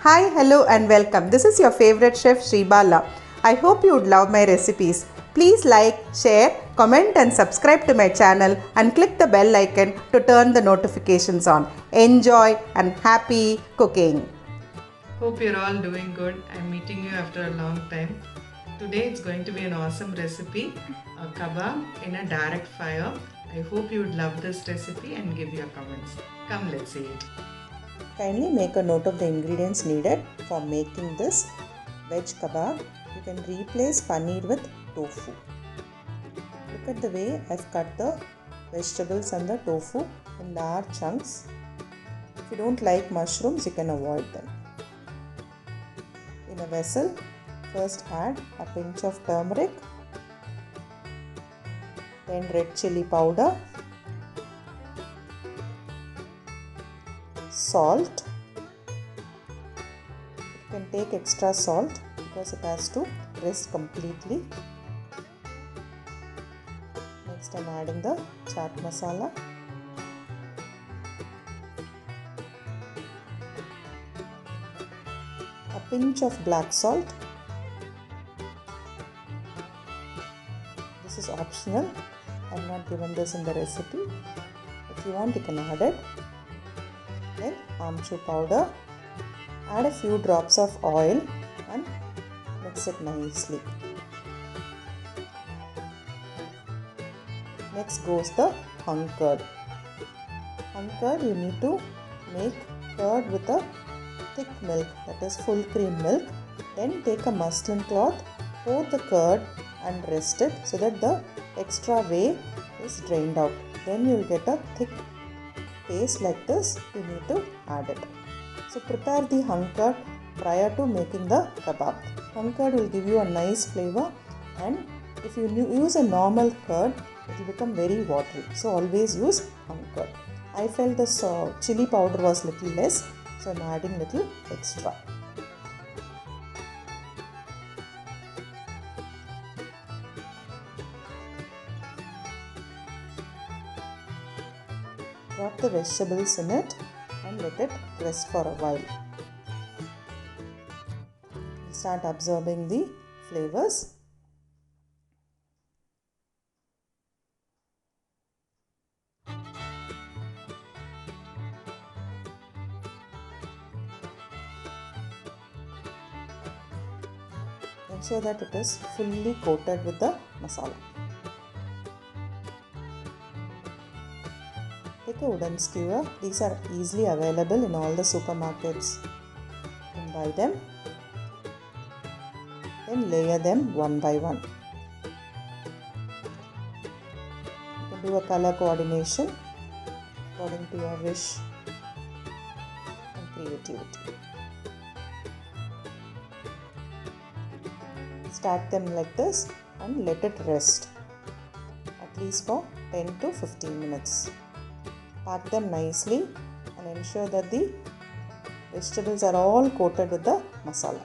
Hi, hello and welcome. This is your favorite chef Shri Bala. I hope you would love my recipes. Please like, share, comment and subscribe to my channel and click the bell icon to turn the notifications on. Enjoy and happy cooking. Hope you're all doing good. I'm meeting you after a long time. Today it's going to be an awesome recipe, a kebab in a direct fire. I hope you would love this recipe and give your comments. Come, let's see it. Kindly make a note of the ingredients needed for making this veg kebab. You can replace paneer with tofu. Look at the way I've cut the vegetables and the tofu in large chunks. If you don't like mushrooms, you can avoid them. In a vessel, first add a pinch of turmeric, then red chili powder, salt. You can take extra salt because it has to rest completely. Next I'm adding the chaat masala, a pinch of black salt. This is optional. I have not given this in the recipe. If you want, you can add it. Then amchur powder. Add a few drops of oil and mix it nicely. Next goes the hung curd. Hung curd you need to make curd with a thick milk, that is full cream milk. Then take a muslin cloth, pour the curd and rest it so that the extra whey is drained out. Then you will get a thick paste like this. You need to add it. So prepare the hung curd prior to making the kebab. Hung curd will give you a nice flavor, and if you use a normal curd, it will become very watery. So always use hung curd. I felt the chili powder was little less, so I am adding little extra. Drop the vegetables in it and let it rest for a while. Start absorbing the flavors. Ensure that it is fully coated with the masala. Take a wooden skewer. These are easily available in all the supermarkets. You can buy them. Then layer them one by one. You can do a color coordination according to your wish and creativity. Stack them like this and let it rest at least for 10 to 15 minutes. Pack them nicely and ensure that the vegetables are all coated with the masala.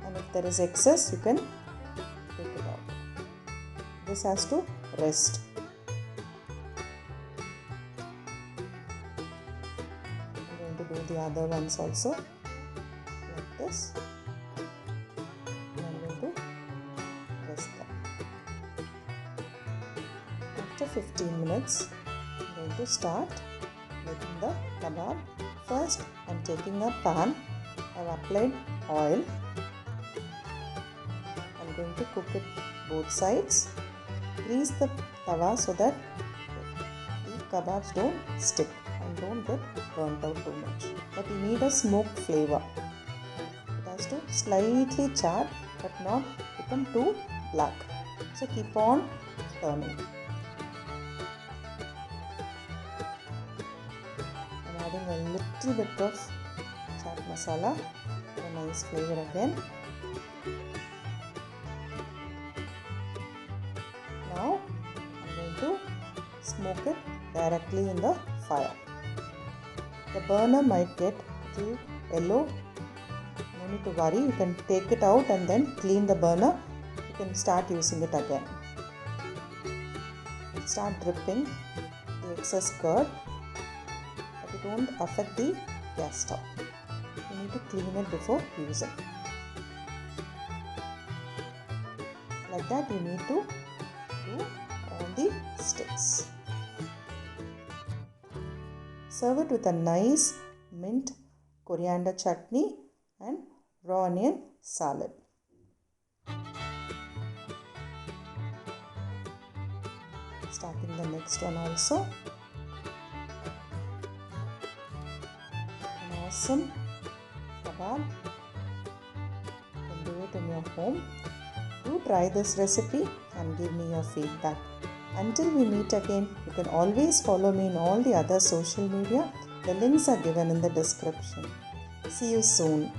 And if there is excess, you can take it out. This has to rest. I'm going to do the other ones also like this. And I'm going to rest them. After 15 minutes, I'm going to start making the kebab. First, I'm taking a pan. I've applied oil. I'm going to cook it both sides. Grease the tawa so that the kebabs don't stick and don't get burnt out too much. But you need a smoked flavor. It has to slightly char but not become too black. So keep on turning. I'm adding a little bit of chaat masala for a nice flavor again. Now I'm going to smoke it directly in the fire. The burner might get a little yellow. No need to worry. You can take it out and then clean the burner. You can start using it again. Start dripping the excess curd. But you don't affect the gas stove. You need to clean it before using. Like that you need to do all the sticks. Serve it with a nice mint coriander chutney and raw onion salad. Starting the next one also. An awesome kebab. You can do it in your home. Do try this recipe and give me your feedback. Until we meet again, you can always follow me in all the other social media. The links are given in the description. See you soon.